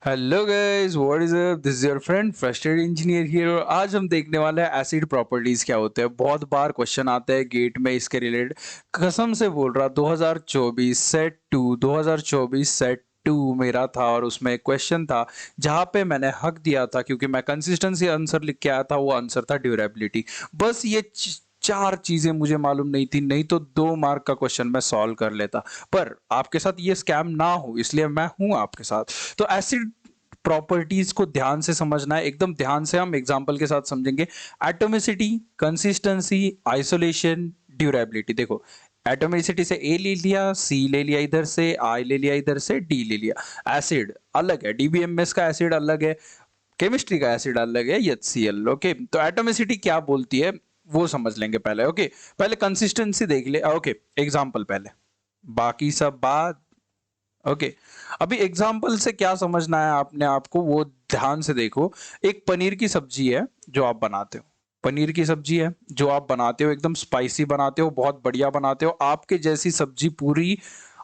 Hello guys, what is up? This is your friend frustrated engineer here और आज हम देखने वाले हैं एसिड प्रॉपर्टीज क्या होते हैं। बहुत बार क्वेश्चन आते हैं गेट में इसके रिलेटेड। कसम से बोल रहा 2024 सेट 2 2024 सेट 2 मेरा था और उसमें एक क्वेश्चन था जहां पे मैंने हक दिया था क्योंकि मैं कंसिस्टेंसी आंसर लिख के आया था। वो आंसर था ड्यूरेबिलिटी। बस ये चार चीजें मुझे मालूम नहीं थी, नहीं तो 2 मार्क का क्वेश्चन मैं सॉल्व कर लेता। पर आपके साथ ये स्कैम ना हो इसलिए मैं हूं आपके साथ। तो एसिड प्रॉपर्टीज को ध्यान से समझना है, एकदम ध्यान से। हम एग्जांपल के साथ समझेंगे। Atomicity, consistency, isolation, durability. देखो, एटोमिसिटी से ए ले लिया, सी ले लिया, इधर से आई ले लिया, इधर से डी ले लिया। एसिड अलग है, डीबीएमएस का एसिड अलग है, केमिस्ट्री का एसिड अलग है, HCl। ओके, तो एटोमिसिटी क्या बोलती है वो समझ लेंगे पहले। ओके, पहले कंसिस्टेंसी देख ले। ओके, एग्जांपल पहले, बाकी सब बात। ओके, अभी एग्जाम्पल से क्या समझना है आपने, आपको वो ध्यान से देखो। एक पनीर की सब्जी है जो आप बनाते हो, पनीर की सब्जी है जो आप बनाते हो, एकदम स्पाइसी बनाते हो, बहुत बढ़िया बनाते हो। आपके जैसी सब्जी पूरी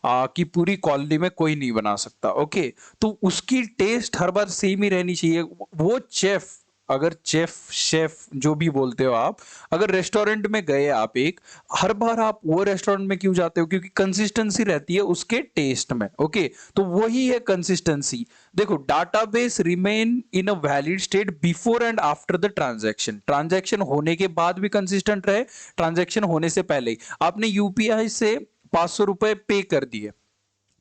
की पूरी कॉलोनी में कोई नहीं बना सकता। ओके, तो उसकी टेस्ट हर बार सेम ही रहनी चाहिए। वो चेफ, अगर चेफ शेफ जो भी बोलते हो आप, अगर रेस्टोरेंट में गए आप एक, हर बार आप वो रेस्टोरेंट में क्यों जाते हो? क्योंकि कंसिस्टेंसी रहती है उसके टेस्ट में। ओके, तो वही है कंसिस्टेंसी। देखो, database remain in a valid state before and after the transaction. Transaction होने के बाद भी कंसिस्टेंट रहे, ट्रांजैक्शन होने से पहले ही। आपने यूपीआई से 500 रुपए पे कर दिए,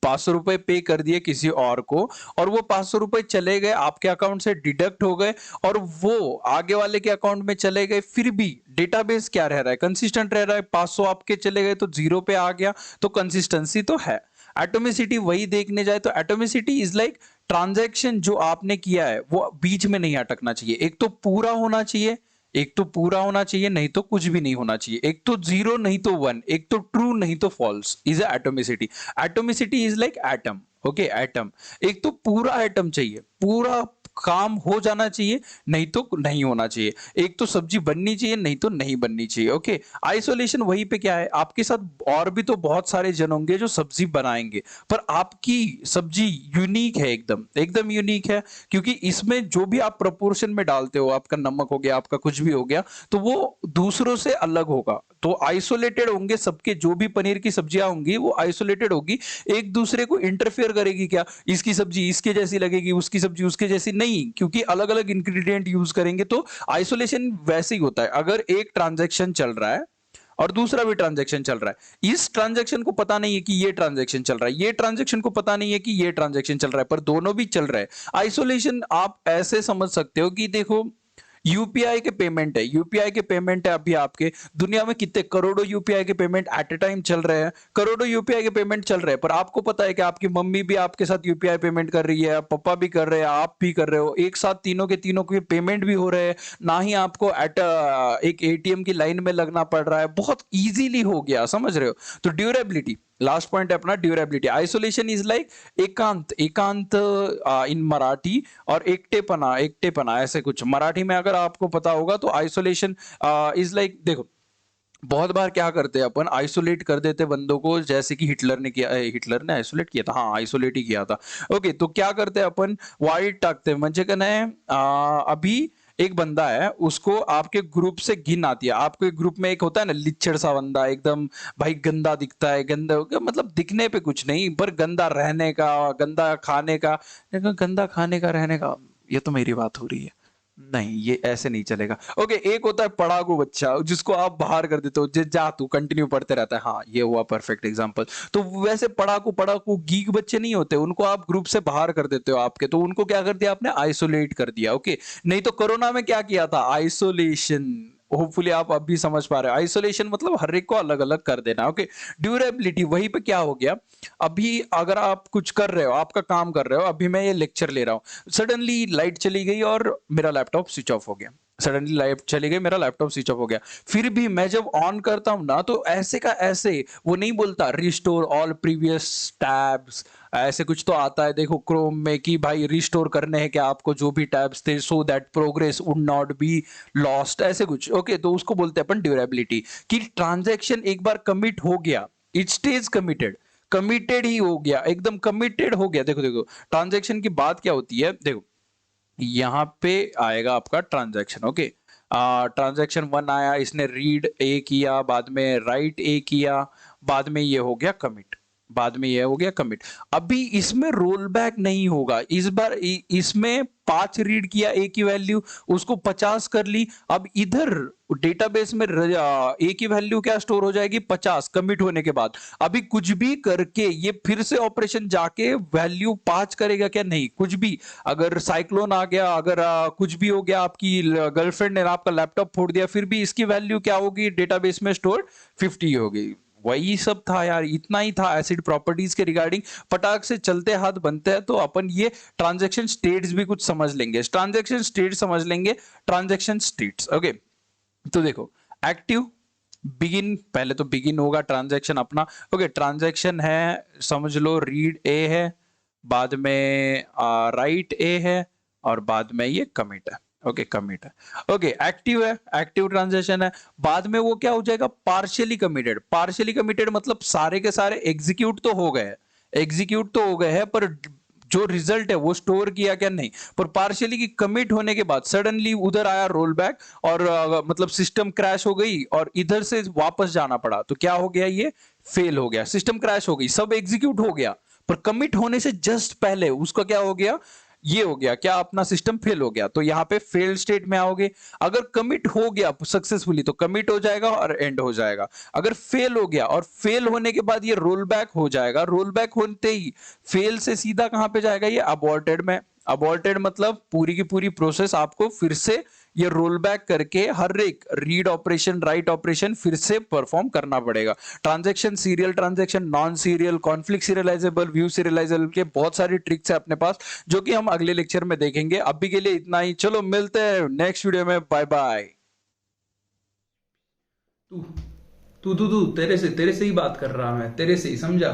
500 रुपए पे कर दिए किसी और को, और वो 500 रुपए चले गए, आपके अकाउंट से डिडक्ट हो गए और वो आगे वाले के अकाउंट में चले गए, फिर भी डेटाबेस क्या रह रहा है? कंसिस्टेंट रह रहा है। 500 आपके चले गए तो जीरो पे आ गया, तो कंसिस्टेंसी तो है। एटोमिसिटी वही देखने जाए तो एटोमिसिटी इज लाइक ट्रांजैक्शन जो आपने किया है वो बीच में नहीं अटकना चाहिए। एक तो पूरा होना चाहिए, एक तो पूरा होना चाहिए, नहीं तो कुछ भी नहीं होना चाहिए। एक तो जीरो नहीं तो वन, एक तो ट्रू नहीं तो false, is atomicity. Atomicity is like atom. Okay, atom. एक तो पूरा एटम चाहिए, पूरा काम हो जाना चाहिए, नहीं तो नहीं होना चाहिए। एक तो सब्जी बननी चाहिए, नहीं तो नहीं बननी चाहिए। ओके, आइसोलेशन वहीं पे क्या है, आपके साथ और भी तो बहुत सारे जन होंगे जो सब्जी बनाएंगे, पर आपकी सब्जी यूनिक है, एकदम एकदम यूनिक है। क्योंकि इसमें जो भी आप प्रोपोर्शन में डालते हो, आपका नमक हो गया, आपका कुछ भी हो गया, तो वो दूसरों से अलग होगा। तो आइसोलेटेड होंगे सबके, जो भी पनीर की सब्जियां होंगी वो आइसोलेटेड होगी। एक दूसरे को इंटरफेयर करेगी क्या? इसकी सब्जी इसके जैसी लगेगी, उसकी सब्जी उसके जैसी नहीं, क्योंकि अलग अलग इंग्रेडिएंट यूज करेंगे। तो आइसोलेशन वैसे ही होता है। अगर एक ट्रांजैक्शन चल रहा है और दूसरा भी ट्रांजैक्शन चल रहा है, इस ट्रांजैक्शन को पता नहीं है कि ये ट्रांजैक्शन चल रहा है, ये ट्रांजैक्शन को पता नहीं है कि ये ट्रांजैक्शन चल रहा है, पर दोनों भी चल रहा है। आइसोलेशन आप ऐसे समझ सकते हो कि देखो, यूपीआई के पेमेंट है, यूपीआई के पेमेंट है। अभी आपके दुनिया में कितने करोड़ों यूपीआई के पेमेंट एट ए टाइम चल रहे हैं, करोड़ों यूपीआई के पेमेंट चल रहे हैं। पर आपको पता है कि आपकी मम्मी भी आपके साथ यूपीआई पेमेंट कर रही है, पापा भी कर रहे हैं, आप भी कर रहे हो, एक साथ तीनों के तीनों के पेमेंट भी हो रहे हैं। ना ही आपको एक एटीएम की लाइन में लगना पड़ रहा है, बहुत इजीली हो गया, समझ रहे हो? तो ड्यूरेबिलिटी, लास्ट पॉइंट है अपना, ड्यूरेबिलिटी। आइसोलेशन इज लाइक एकांत, एकांत इन मराठी, और एकटेपना, एकटेपना ऐसे कुछ मराठी में अगर आपको पता होगा तो आइसोलेशन इज लाइक, देखो, बहुत बार क्या करते हैं अपन, आइसोलेट कर देते बंदों को, जैसे कि हिटलर ने किया। हिटलर ने आइसोलेट किया था, हाँ आइसोलेट ही किया था। ओके, तो क्या करते हैं अपन, वाइट टाकते हैं म्हणजे का नहीं। अभी एक बंदा है, उसको आपके ग्रुप से घिन आती है। आपके ग्रुप में एक होता है ना लिच्छड़ सा बंदा, एकदम भाई गंदा दिखता है, गंदा मतलब दिखने पे कुछ नहीं, पर गंदा रहने का, गंदा खाने का। गंदा खाने का, रहने का, ये तो मेरी बात हो रही है, नहीं ये ऐसे नहीं चलेगा। ओके, एक होता है पढ़ाकू बच्चा जिसको आप बाहर कर देते हो, जा तू कंटिन्यू पढ़ते रहता है, हाँ ये हुआ परफेक्ट एग्जांपल। तो वैसे पढ़ाकू पढ़ाकू गीक बच्चे नहीं होते, उनको आप ग्रुप से बाहर कर देते हो आपके, तो उनको क्या कर दिया आपने? आइसोलेट कर दिया। ओके, नहीं तो कोरोना में क्या किया था? आइसोलेशन। होपफुली आप अब भी समझ पा रहे हो। आइसोलेशन मतलब हर एक को अलग अलग कर देना। ओके, ड्यूरेबिलिटी वहीं पे क्या हो गया, अभी अगर आप कुछ कर रहे हो, आपका काम कर रहे हो, अभी मैं ये लेक्चर ले रहा हूं, सडनली लाइट चली गई और मेरा लैपटॉप स्विच ऑफ हो गया, सडनली लाइट चली गई, मेरा लैपटॉप स्विच ऑफ हो गया। फिर भी मैं जब ऑन करता हूं ना, तो ऐसे का ऐसे वो नहीं बोलता रिस्टोर ऑल प्रीवियस टैब्स, ऐसे कुछ तो आता है देखो क्रोम में कि भाई रिस्टोर करने हैं क्या आपको जो भी टैब्स थे, so that progress would not be lost, ऐसे कुछ। ओके, तो उसको बोलते हैं अपन ड्यूरेबिलिटी, कि ट्रांजैक्शन एक बार कमिट हो गया, it stage committed. Committed he हो गया, एकदम कमिटेड हो गया। देखो देखो ट्रांजैक्शन की बात क्या होती है, देखो यहाँ पे आएगा आपका ट्रांजैक्शन। ओके, ट्रांजैक्शन 1 आया, इसने रीड ए किया, बाद में राइट ए किया, बाद में ये हो गया कमिट, बाद में ये हो गया कमिट। अभी इसमें रोल बैक नहीं होगा, इस बार इसमें 5 रीड किया ए की वैल्यू, उसको 50 कर ली। अब इधर डेटाबेस में ए की वैल्यू क्या स्टोर हो जाएगी, 50 कमिट होने के बाद। अभी कुछ भी करके ये फिर से ऑपरेशन जाके वैल्यू 5 करेगा क्या, नहीं, कुछ भी। अगर साइक्लोन आ गया, अगर कुछ भी हो गया, आपकी गर्लफ्रेंड ने आपका लैपटॉप फोड़ दिया, फिर भी इसकी वैल्यू क्या होगी डेटाबेस में स्टोर, 50 होगी। वही सब था यार, इतना ही था एसिड प्रॉपर्टीज के रिगार्डिंग। फटाक से चलते हाथ बनते हैं, तो अपन ये ट्रांजैक्शन स्टेट्स भी कुछ समझ लेंगे, ट्रांजैक्शन स्टेट समझ लेंगे, ट्रांजैक्शन स्टेट्स। ओके, तो देखो एक्टिव, बिगिन, पहले तो बिगिन होगा ट्रांजैक्शन अपना। ओके, ट्रांजैक्शन है, समझ लो रीड ए है, बाद में राइट ए है, और बाद में ये कमिट है। ओके, कमिट है। ओके, एक्टिव है, एक्टिव ट्रांजैक्शन है। बाद में वो क्या हो जाएगा, पार्शियली कमिटेड। पार्शियली कमिटेड मतलब सारे के सारे एग्जीक्यूट तो हो गए, एग्जीक्यूट तो हो गए हैं, पर जो रिजल्ट है वो स्टोर किया क्या, नहीं। पर पार्शियली की कमिट होने के बाद सडनली उधर आया रोल बैक, और मतलब सिस्टम क्रैश हो गई, और इधर से वापस जाना पड़ा, तो क्या हो गया, ये फेल हो गया, सिस्टम क्रैश हो गई, सब एग्जीक्यूट हो गया, पर कमिट होने से जस्ट पहले उसका क्या हो गया, ये हो गया क्या, अपना सिस्टम फेल हो गया। तो यहां पे फेल स्टेट में आओगे। अगर कमिट हो गया सक्सेसफुली तो कमिट हो जाएगा और एंड हो जाएगा। अगर फेल हो गया, और फेल होने के बाद ये रोल बैक हो जाएगा, रोल बैक होते ही फेल से सीधा कहां पे जाएगा, ये अबॉर्टेड में। अबॉर्टेड मतलब पूरी की पूरी प्रोसेस आपको फिर से ये रोल बैक करके हर एक रीड ऑपरेशन, राइट ऑपरेशन फिर से परफॉर्म करना पड़ेगा। Transaction, serial transaction, non serial, conflict serialisable, view serialisable के बहुत सारी ट्रिक्स है अपने पास, जो कि हम अगले लेक्चर में देखेंगे। अभी के लिए इतना ही, चलो मिलते हैं नेक्स्ट वीडियो में, बाय बाय। तू तू तेरे से ही बात कर रहा, मैं तेरे से ही, समझा?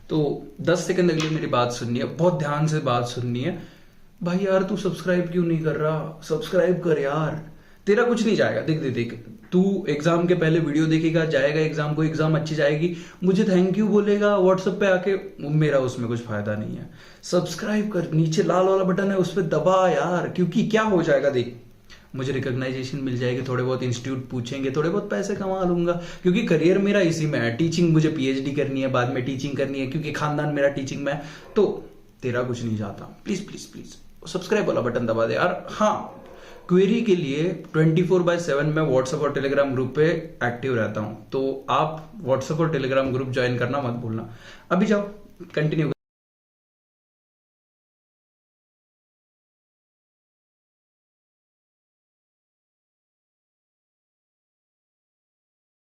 तो 10 सेकंड अगले मेरी बात सुननी है, बहुत ध्यान से बात सुननी है। भाई यार, तू सब्सक्राइब क्यों नहीं कर रहा? सब्सक्राइब कर यार, तेरा कुछ नहीं जाएगा। देख देख देख, तू एग्जाम के पहले वीडियो देखेगा, जाएगा एग्जाम को, एग्जाम अच्छी जाएगी, मुझे थैंक यू बोलेगा व्हाट्सएप पे आके, मेरा उसमें कुछ फायदा नहीं है। सब्सक्राइब कर, नीचे लाल वाला बटन है उस पर दबा यार, क्योंकि क्या हो जाएगा देख, मुझे रिकॉग्नाइजेशन मिल जाएगी, थोड़े बहुत इंस्टीट्यूट पूछेंगे, थोड़े बहुत पैसे कमा लूंगा, क्योंकि करियर मेरा इसी में है। टीचिंग, मुझे पीएचडी करनी है, बाद में टीचिंग करनी है, क्योंकि खानदान मेरा टीचिंग में है। तो तेरा कुछ नहीं जाता, प्लीज प्लीज प्लीज सब्सक्राइब वाला बटन दबा दे यार। हाँ, क्वेरी के लिए 24/7 में व्हाट्सएप और टेलीग्राम ग्रुप पे एक्टिव रहता हूँ, तो आप व्हाट्सएप और टेलीग्राम ग्रुप ज्वाइन करना मत भूलना। अभी जाओ, कंटिन्यू।